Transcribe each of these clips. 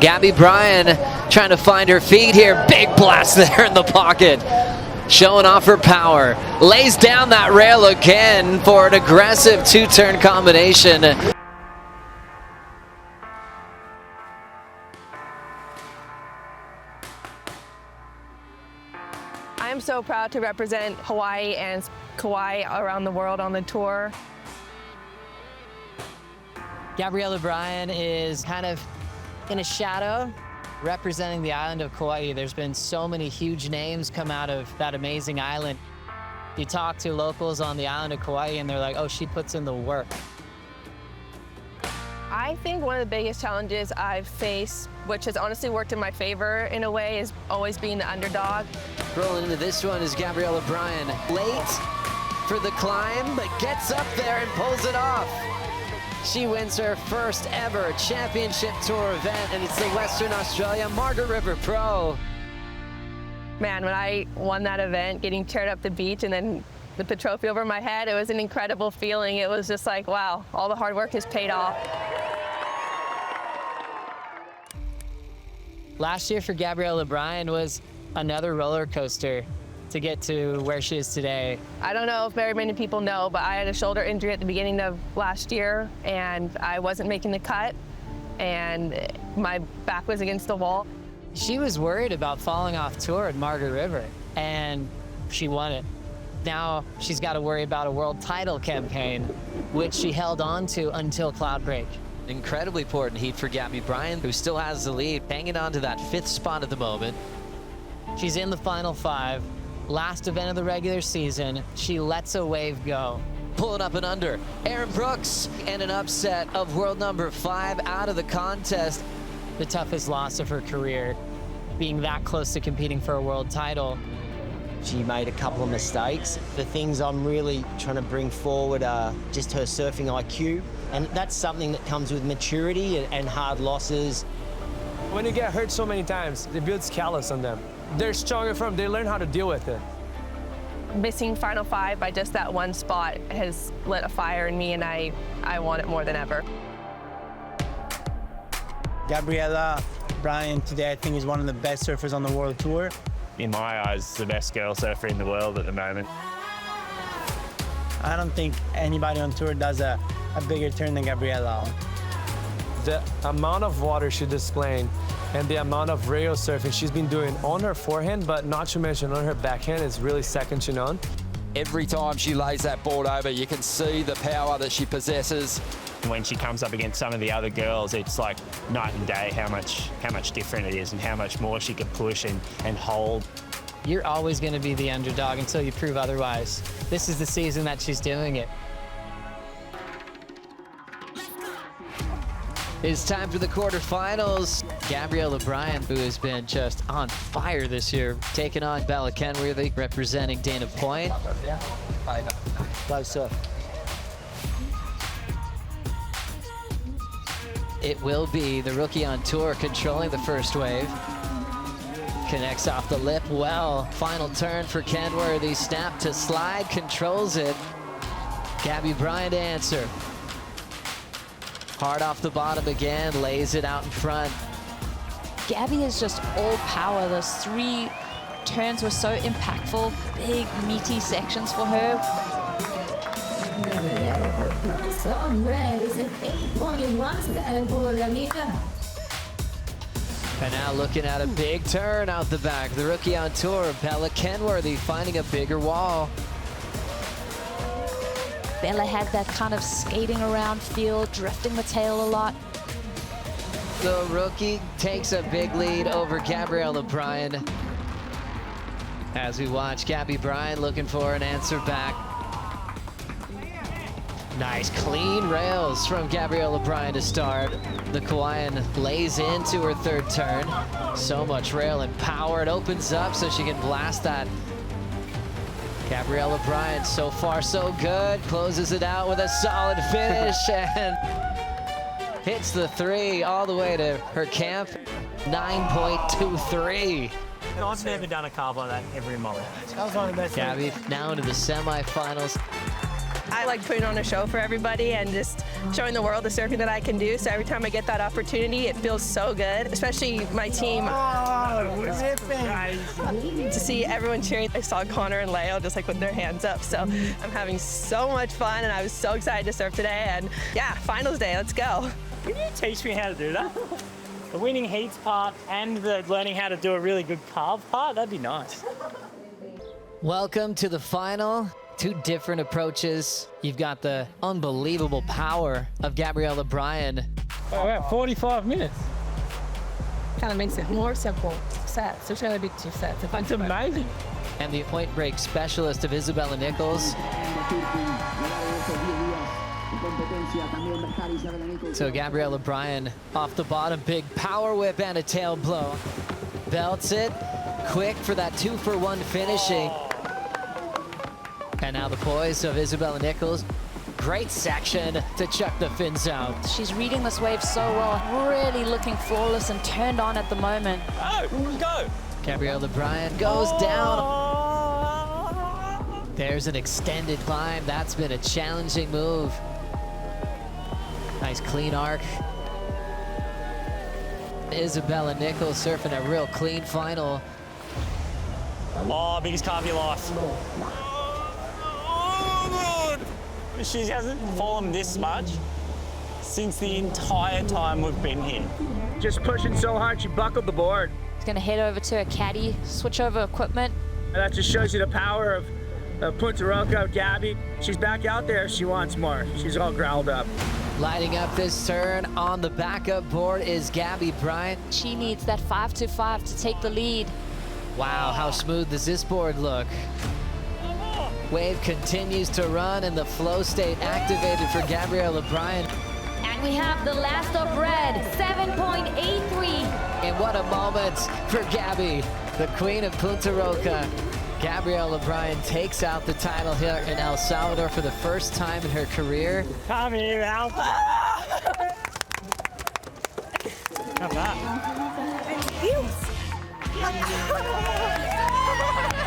Gabby Bryan trying to find her feet here. Big blast there in the pocket. Showing off her power. Lays down that rail again for an aggressive two-turn combination. I'm so proud to represent Hawaii and Kauai around the world on the tour. Gabriela Bryan is kind of in a shadow, representing the island of Kauai. There's been so many huge names come out of that amazing island. You talk to locals on the island of Kauai and they're like, oh, she puts in the work. I think one of the biggest challenges I've faced, which has honestly worked in my favor in a way, is always being the underdog. Rolling into this one is Gabriela Bryan. Late for the climb, but gets up there and pulls it off. She wins her first ever championship tour event, and it's the Western Australia Margaret River Pro. Man, when I won that event, getting cheered up the beach and then with the trophy over my head, it was an incredible feeling. It was just like, wow, all the hard work has paid off. Last year for Gabriela Bryan was another roller coaster to get to where she is today. I don't know if very many people know, but I had a shoulder injury at the beginning of last year, and I wasn't making the cut, and my back was against the wall. She was worried about falling off tour at Margaret River, and she won it. Now she's got to worry about a world title campaign, which she held on to until Cloudbreak. Incredibly important heat for Gabby Bryan, who still has the lead, hanging on to that 5th spot at the moment. She's in the final 5. Last event of the regular season, she lets a wave go. Pulling up and under. Aaron Brooks, and an upset of world number 5 out of the contest. The toughest loss of her career, being that close to competing for a world title. She made a couple of mistakes. The things I'm really trying to bring forward are just her surfing IQ, and that's something that comes with maturity and hard losses. When you get hurt so many times, it builds callus on them. They're stronger from, they learn how to deal with it. Missing Final 5 by just that one spot has lit a fire in me, and I want it more than ever. Gabriela Bryan today, I think, is one of the best surfers on the world tour. In my eyes, the best girl surfer in the world at the moment. I don't think anybody on tour does a bigger turn than Gabriela. The amount of water she's displaying and the amount of rail surfing she's been doing on her forehand, but not to mention on her backhand, is really second to none. Every time she lays that board over, you can see the power that she possesses. When she comes up against some of the other girls, it's like night and day how much different it is and how much more she can push and hold. You're always going to be the underdog until you prove otherwise. This is the season that she's doing it. It's time for the quarterfinals. Gabriela Bryan, who has been just on fire this year, taking on Bella Kenworthy, representing Dana Point. Close surf. It will be the rookie on tour controlling the first wave. Connects off the lip well. Final turn for Kenworthy. Snap to slide, controls it. Gabby Bryan to answer. Hard off the bottom again, lays it out in front. Gabby is just all power. Those 3 turns were so impactful, big, meaty sections for her. And now looking at a big turn out the back. The rookie on tour, Bella Kenworthy, finding a bigger wall. Bella had that kind of skating around feel, drifting the tail a lot. The rookie takes a big lead over Gabriela Bryan. As we watch Gabby Bryan looking for an answer back. Nice clean rails from Gabriela Bryan to start. The Kauaian lays into her 3rd turn. So much rail and power. It opens up so she can blast that. Gabriela Bryan, so far so good. Closes it out with a solid finish and hits the 3 all the way to her camp. 9.23. I've never done a carve like that ever in my life. That was one of the best. Gabby now into the semifinals. I like putting on a show for everybody and just showing the world the surfing that I can do. So every time I get that opportunity, it feels so good, especially my team. To see everyone cheering. I saw Connor and Leo just like with their hands up. So I'm having so much fun and I was so excited to surf today. And yeah, finals day, let's go. Can you teach me how to do that? The winning heats part and the learning how to do a really good carve part, that'd be nice. Welcome to the final. Two different approaches. You've got the unbelievable power of Gabriela Bryan. Oh, wow, 45 minutes. Kind of makes it more simple sets. There's going to be 2 sets. That's amazing. And the point break specialist of Isabella Nichols. So Gabriela Bryan off the bottom, big power whip and a tail blow. Belts it, quick for that 2-for-1 finishing. And now the poise of Isabella Nichols. Great section to chuck the fins out. She's reading this wave so well, really looking flawless and turned on at the moment. Oh, go! Gabriela Bryan goes down. There's an extended climb. That's been a challenging move. Nice clean arc. Isabella Nichols surfing a real clean final. Oh, biggest carve of your life. She hasn't fallen this much since the entire time we've been here. Just pushing so hard, she buckled the board. She's gonna head over to her caddy, switch over equipment. And that just shows you the power of Punta Roca, Gabby. She's back out there if she wants more. She's all growled up. Lighting up this turn on the backup board is Gabby Bryan. She needs that 5-2-5 to take the lead. Wow, how smooth does this board look? Wave continues to run and the flow state activated for Gabriela Bryan. And we have the last of red, 7.83. And what a moment for Gabby, the queen of Punta Roca. Gabriela Bryan takes out the title here in El Salvador for the first time in her career. Come here, Al. Come back.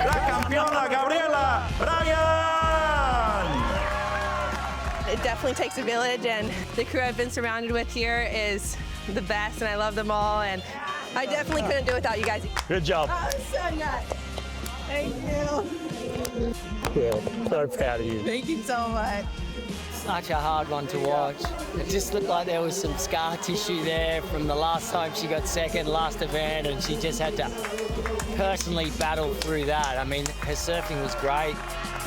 La campeona Gabriela Bryan! It definitely takes a village, and the crew I've been surrounded with here is the best, and I love them all, and I definitely couldn't do it without you guys. Good job. Oh, so nice. Thank you. Cool. So proud of you. Thank you so much. Such a hard one to watch. It just looked like there was some scar tissue there from the last time she got second last event, and she just had to personally battle through that. I mean, her surfing was great.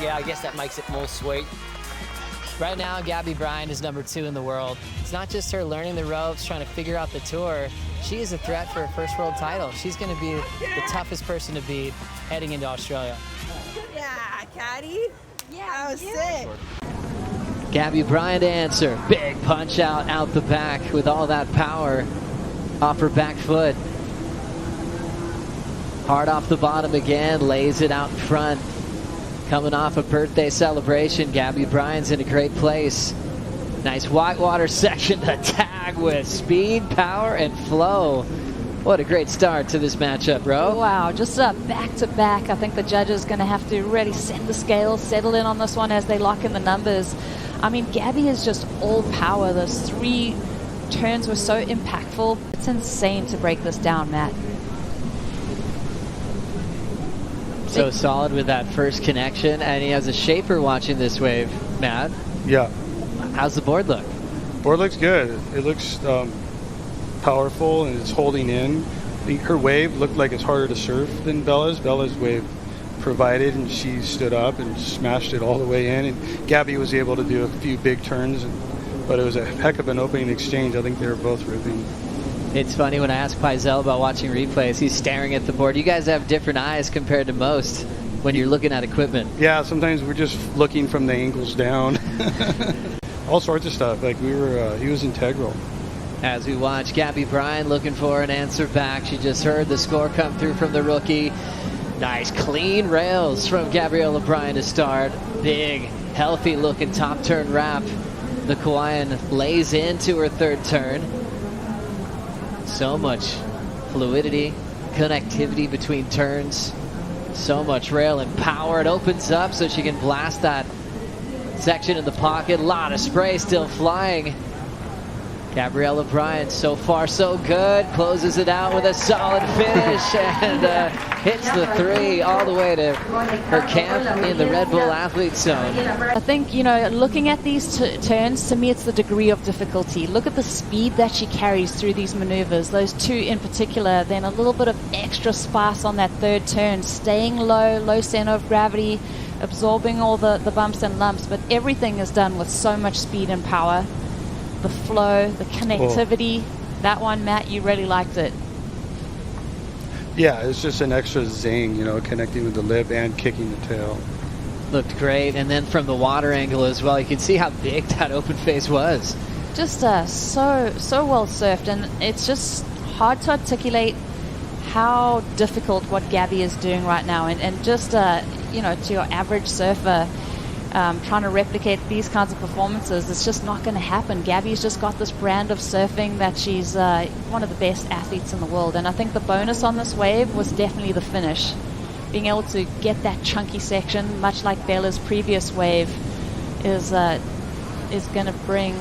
Yeah, I guess that makes it more sweet. Right now, Gabby Bryan is #2 in the world. It's not just her learning the ropes, trying to figure out the tour. She is a threat for her first world title. She's going to be the toughest person to beat heading into Australia. Yeah, Caddy. Yeah, that was sick. Gabby Bryan to answer. Big punch out the back with all that power off her back foot. Hard off the bottom again, lays it out in front. Coming off a birthday celebration, Gabby Bryan's in a great place. Nice whitewater section to tag with speed, power, and flow. What a great start to this matchup, bro. Wow, just back-to-back. I think the judges are going to have to really set the scales, settle in on this one as they lock in the numbers. I mean, Gabby is just all power. Those 3 turns were so impactful. It's insane to break this down, Matt. So solid with that first connection, and he has a shaper watching this wave, Matt. Yeah. How's the board look? Board looks good. It looks powerful and it's holding in. Her wave looked like it's harder to surf than Bella's. Bella's wave provided, and she stood up and smashed it all the way in. And Gabby was able to do a few big turns, but it was a heck of an opening exchange. I think they were both ripping. It's funny when I ask Paisel about watching replays, he's staring at the board. You guys have different eyes compared to most when you're looking at equipment. Yeah, sometimes we're just looking from the ankles down. All sorts of stuff. Like he was integral. As we watch Gabby Bryan looking for an answer back. She just heard the score come through from the rookie. Nice clean rails from Gabriela Bryan to start. Big, healthy looking top turn wrap. The Kauaian lays into her third turn. So much fluidity, connectivity between turns. So much rail and power. It opens up so she can blast that Section in the pocket, a lot of spray still flying. Gabriela Bryan, so far so good, closes it out with a solid finish and hits the 3 all the way to her camp in the Red Bull Athlete Zone. I think, you know, looking at these turns, to me it's the degree of difficulty. Look at the speed that she carries through these maneuvers, those 2 in particular, then a little bit of extra spice on that 3rd turn, staying low center of gravity, absorbing all the bumps and lumps, but everything is done with so much speed and power. The flow, the connectivity. That one, Matt, you really liked it. Yeah, it's just an extra zing, you know, connecting with the lip and kicking the tail. Looked great, and then from the water angle as well, you can see how big that open face was. Just so well surfed, and it's just hard to articulate how difficult what Gabby is doing right now, and just you know, to your average surfer, trying to replicate these kinds of performances, it's just not going to happen. Gabby's just got this brand of surfing that she's one of the best athletes in the world, and I think the bonus on this wave was definitely the finish. Being able to get that chunky section, much like Bella's previous wave, is going to bring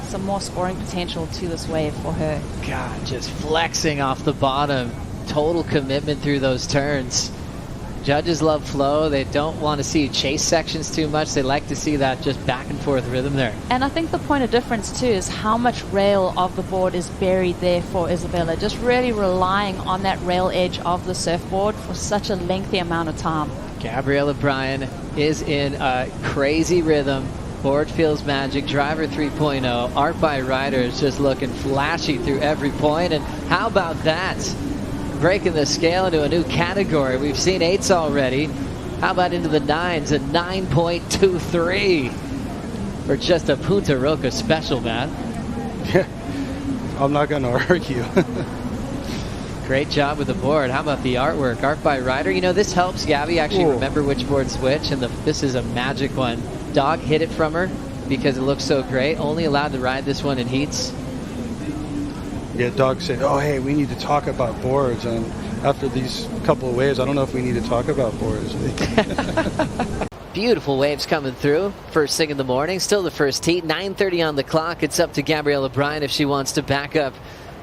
some more scoring potential to this wave for her. God, just flexing off the bottom. Total commitment through those turns. Judges love flow. They don't want to see chase sections too much. They like to see that just back and forth rhythm there. And I think the point of difference too is how much rail of the board is buried there for Isabella. Just really relying on that rail edge of the surfboard for such a lengthy amount of time. Gabriela Bryan is in a crazy rhythm. Board feels magic. Driver 3.0. Art by Rider is just looking flashy through every point. And how about that? Breaking the scale into a new category. We've seen 8s already. How about into the 9s? A 9.23 for just a Punta Roca special, Matt. I'm not going to argue. Great job with the board. How about the artwork? Art by Rider. You know, this helps Gabby actually remember which board's which, and this is a magic one. Dog hid it from her because it looks so great. Only allowed to ride this one in heats. Yeah, Dog said, oh, hey, we need to talk about boards. And after these couple of waves, I don't know if we need to talk about boards. Beautiful waves coming through. First thing in the morning. Still the first heat. 9:30 on the clock. It's up to Gabriela Bryan if she wants to back up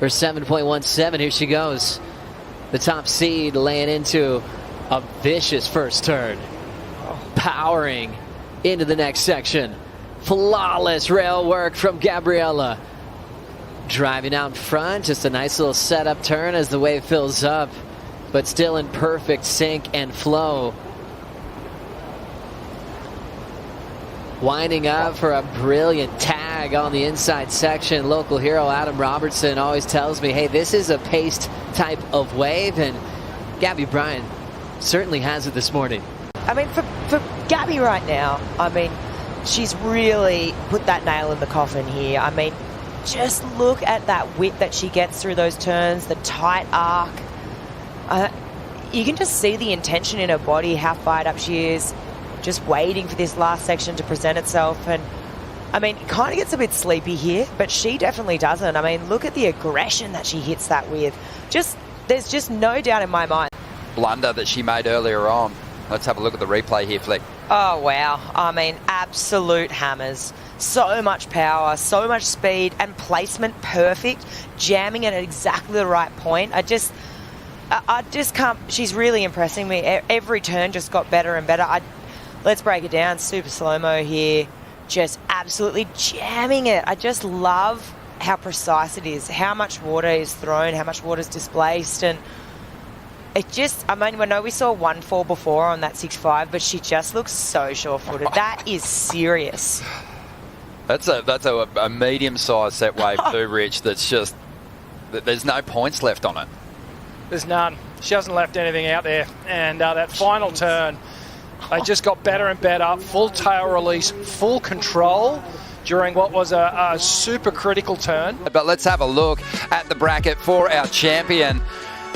her 7.17. Here she goes. The top seed laying into a vicious first turn. Powering into the next section. Flawless rail work from Gabriela. Driving out in front, just a nice little setup turn as the wave fills up, but still in perfect sync and flow. Winding up for a brilliant tag on the inside section. Local hero Adam Robertson always tells me, hey, this is a paced type of wave, and Gabby Bryan certainly has it this morning. I mean, for Gabby right now, I mean, she's really put that nail in the coffin here. I mean, just look at that width that she gets through those turns, the tight arc. You can just see the intention in her body, how fired up she is, just waiting for this last section to present itself. And I mean, it kind of gets a bit sleepy here, but she definitely doesn't. I mean, look at the aggression that she hits that with. There's just no doubt in my mind. Blunder that she made earlier on. Let's have a look at the replay here, Fleck. Oh, wow. I mean, absolute hammers. So much power, so much speed, and placement perfect. Jamming it at exactly the right point. I just can't. She's really impressing me. Every turn just got better and better. Let's break it down. Super slow-mo here. Just absolutely jamming it. I just love how precise it is, how much water is thrown, how much water is displaced, and it just, I mean, I know we saw 1-4 before on that 6.5, but she just looks so sure-footed. That is serious. That's a medium-sized set wave too, Rich, that's just, there's no points left on it. There's none. She hasn't left anything out there. And that final turn, they just got better and better. Full tail release, full control during what was a super critical turn. But let's have a look at the bracket for our champion.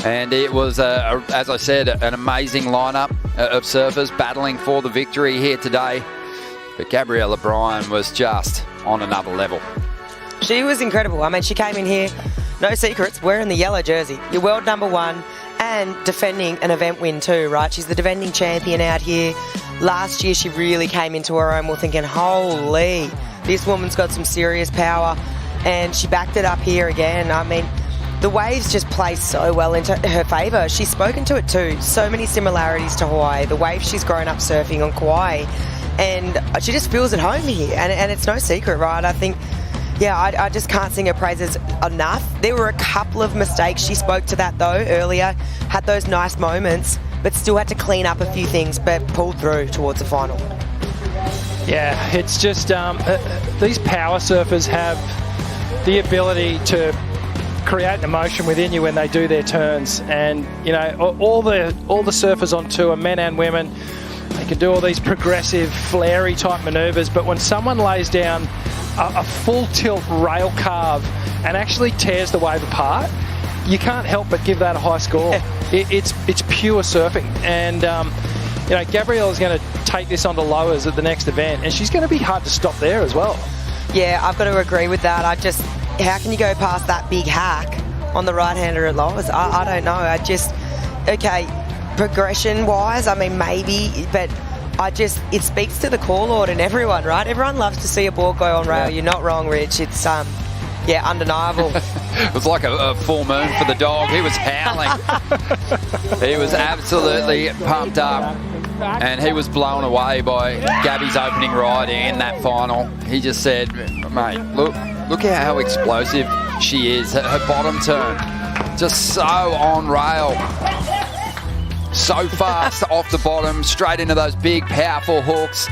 And it was, as I said, an amazing lineup of surfers battling for the victory here today. But Gabriela Bryan was just on another level. She was incredible. I mean, she came in here, no secrets, wearing the yellow jersey. Your world number one, and defending an event win too, right? She's the defending champion out here. Last year, she really came into her own. We're thinking, holy, this woman's got some serious power. And she backed it up here again. I mean, the waves just play so well into her favour. She's spoken to it too. So many similarities to Hawaii. The waves she's grown up surfing on Kauai. And she just feels at home here. And it's no secret, right? I think, yeah, I just can't sing her praises enough. There were a couple of mistakes. She spoke to that, though, earlier. Had those nice moments, but still had to clean up a few things, but pulled through towards the final. Yeah, it's just these power surfers have the ability to create an emotion within you when they do their turns. And, you know, all the surfers on tour, men and women, they can do all these progressive, flary type manoeuvres, but when someone lays down a full tilt rail carve and actually tears the wave apart, you can't help but give that a high score. It's pure surfing. And, you know, Gabriela's going to take this onto lowers at the next event, and she's going to be hard to stop there as well. Yeah, I've got to agree with that. How can you go past that big hack on the right-hander at lowers? I don't know. Okay, progression-wise, I mean, maybe, but it speaks to the call order and everyone, right? Everyone loves to see a board go on rail. You're not wrong, Rich. It's, yeah, undeniable. It was like a full moon for the dog. He was howling. He was absolutely pumped up. And he was blown away by Gabby's opening ride in that final. He just said, mate, look at how explosive she is. Her bottom turn, just so on rail. So fast off the bottom, straight into those big, powerful hooks.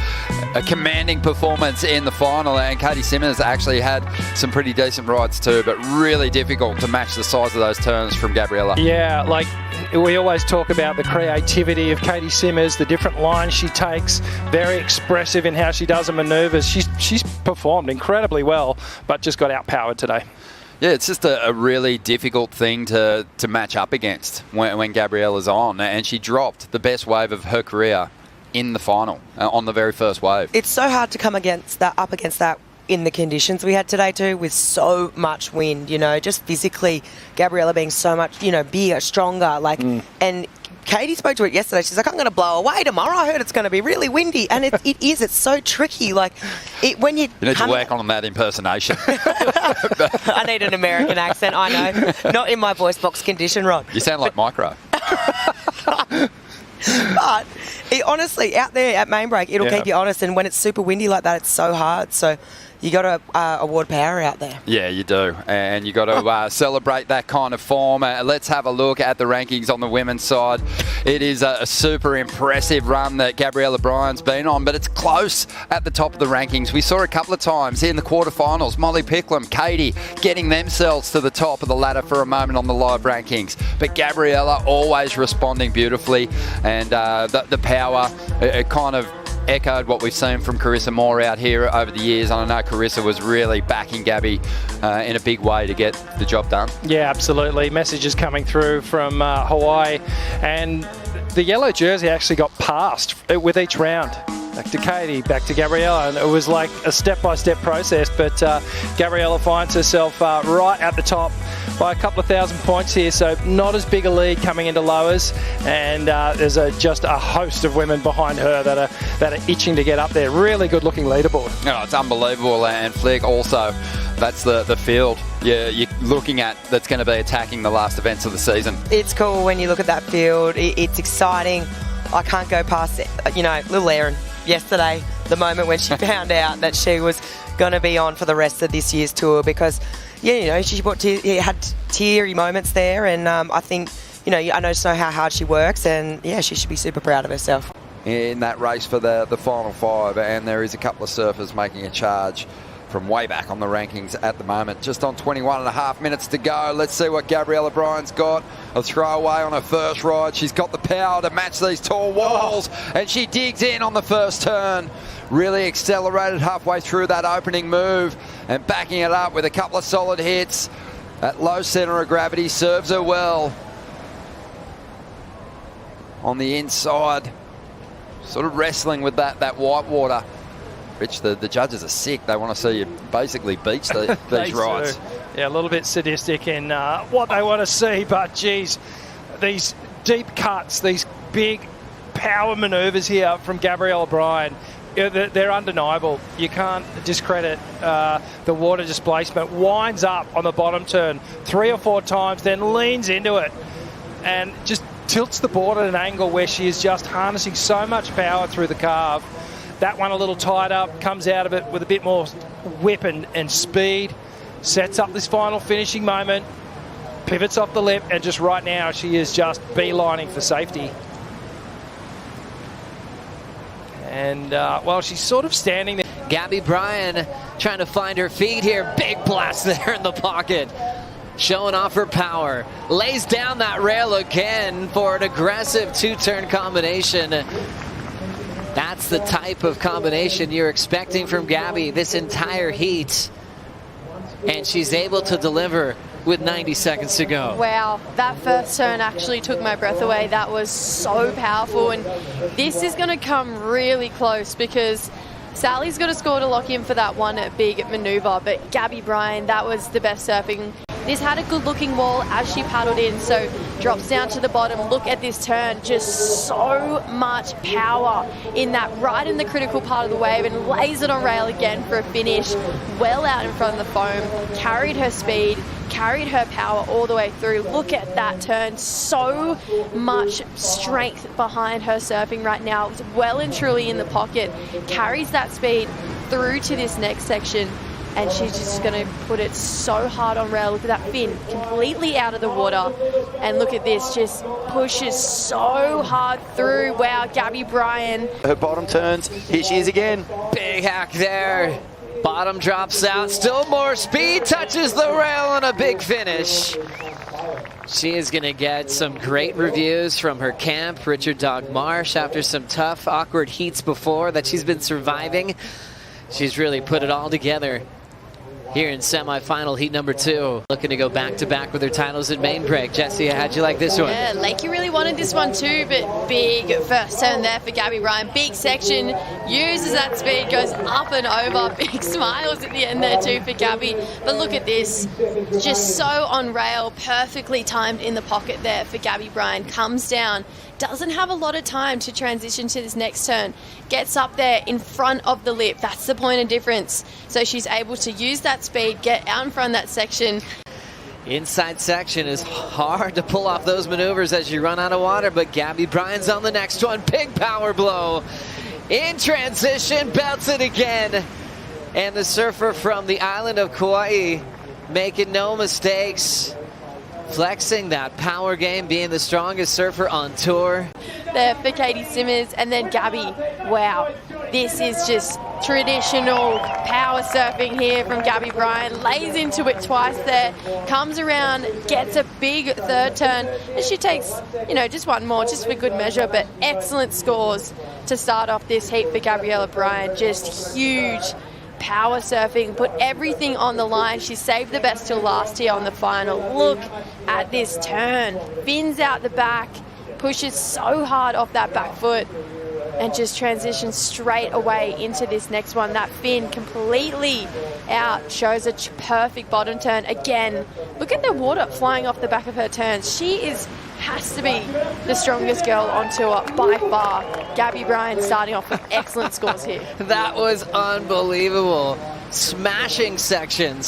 A commanding performance in the final, and Katie Simmons actually had some pretty decent rides too, but really difficult to match the size of those turns from Gabriela. Yeah, like we always talk about the creativity of Katie Simmons, the different lines she takes, very expressive in how she does her manoeuvres. She's performed incredibly well, but just got outpowered today. Yeah, it's just a really difficult thing to match up against when Gabriela's on, and she dropped the best wave of her career in the final on the very first wave. It's so hard to come up against that in the conditions we had today too, with so much wind, you know, just physically Gabriela being so much, you know, bigger, stronger, like, and Katie spoke to it yesterday. She's like, I'm going to blow away tomorrow. I heard it's going to be really windy. And it is. It's so tricky. Like, when you need to work on that impersonation. I need an American accent, I know. Not in my voice box condition, Rod. You sound like Micro. But honestly, out there at main break, it'll keep you honest. And when it's super windy like that, it's so hard. So you got to award power out there. Yeah, you do. And you got to celebrate that kind of form. Let's have a look at the rankings on the women's side. It is a super impressive run that Gabriela Bryan's been on, but it's close at the top of the rankings. We saw a couple of times in the quarterfinals, Molly Picklum, Katie getting themselves to the top of the ladder for a moment on the live rankings. But Gabriela always responding beautifully, and the power, it kind of echoed what we've seen from Carissa Moore out here over the years. And I know Carissa was really backing Gabby in a big way to get the job done. Yeah, absolutely. Messages coming through from Hawaii, and the yellow jersey actually got passed with each round. Back to Katie, back to Gabriela, and it was like a step-by-step process, but Gabriela finds herself right at the top by a couple of thousand points here, so not as big a lead coming into lowers, and there's just a host of women behind her that are itching to get up there. Really good-looking leaderboard. Oh, it's unbelievable, and Flick also, that's the field you're looking at that's going to be attacking the last events of the season. It's cool when you look at that field. It's exciting. I can't go past, you know, little Erin yesterday, the moment when she found out that she was going to be on for the rest of this year's tour, because, yeah, you know, she had teary moments there, and I think, you know, I just know how hard she works, and, yeah, she should be super proud of herself. In that race for the final five, and there is a couple of surfers making a charge from way back on the rankings at the moment. Just on 21.5 minutes to go. Let's see what Gabriela Bryan's got. A throwaway on her first ride. She's got the power to match these tall walls, and she digs in on the first turn. Really accelerated halfway through that opening move, and backing it up with a couple of solid hits. That low centre of gravity serves her well. On the inside, sort of wrestling with that white water. Rich, the judges are sick. They want to see you basically beach these rides. Yeah, a little bit sadistic in what they want to see, but geez, these deep cuts, these big power manoeuvres here from Gabriela Bryan, they're undeniable. You can't discredit the water displacement. Winds up on the bottom turn 3 or 4 times, then leans into it and just tilts the board at an angle where she is just harnessing so much power through the carve. That one a little tied up, comes out of it with a bit more whip and speed, sets up this final finishing moment, pivots off the lip, and just right now she is just beelining for safety. And, well, she's sort of standing there. Gabby Bryan trying to find her feet here. Big blast there in the pocket. Showing off her power. Lays down that rail again for an aggressive 2-turn combination. That's the type of combination you're expecting from Gabby this entire heat. And she's able to deliver with 90 seconds to go. Wow, that first turn actually took my breath away. That was so powerful, and this is going to come really close because Sally's got to score to lock in for that one big maneuver, but Gabby Bryan, that was the best surfing. This had a good looking wall as she paddled in, so drops down to the bottom. Look at this turn, just so much power in that, right in the critical part of the wave, and lays it on rail again for a finish. Well out in front of the foam, carried her speed, carried her power all the way through. Look at that turn, so much strength behind her surfing right now. It's well and truly in the pocket, carries that speed through to this next section, and she's just going to put it so hard on rail. Look at that fin, completely out of the water. And look at this, just pushes so hard through. Wow, Gabby Bryan. Her bottom turns, here she is again. Big hack there. Bottom drops out, still more speed, touches the rail on a big finish. She is gonna get some great reviews from her camp, Richard Dog Marsh, after some tough, awkward heats before that she's been surviving. She's really put it all together here in semifinal heat number 2. Looking to go back-to-back with her titles in main break. Jesse, how'd you like this one? Yeah, Lakey really wanted this one too, but big first turn there for Gabby Bryan. Big section, uses that speed, goes up and over. Big smiles at the end there too for Gabby. But look at this, just so on rail, perfectly timed in the pocket there for Gabby Bryan. Comes down, doesn't have a lot of time to transition to this next turn. Gets up there in front of the lip. That's the point of difference. So she's able to use that speed, get out in front of that section. Inside section is hard to pull off those maneuvers as you run out of water, but Gabby Bryan's on the next one. Big power blow. In transition, belts it again. And the surfer from the island of Kauai making no mistakes. Flexing that power game, being the strongest surfer on tour. There for Katie Simmers, and then Gabby. Wow, this is just traditional power surfing here from Gabby Bryan. Lays into it twice there, comes around, gets a big third turn, and she takes, you know, just one more, just for good measure, but excellent scores to start off this heat for Gabriela Bryan. Just huge power surfing, put everything on the line. She saved the best till last here on the final. Look at this turn. Fins out the back, pushes so hard off that back foot, and just transitions straight away into this next one. That fin completely out, shows a perfect bottom turn. Again, look at the water flying off the back of her turns. She has to be the strongest girl on tour by far. Gabby Bryan starting off with excellent scores here. That was unbelievable. Smashing sections.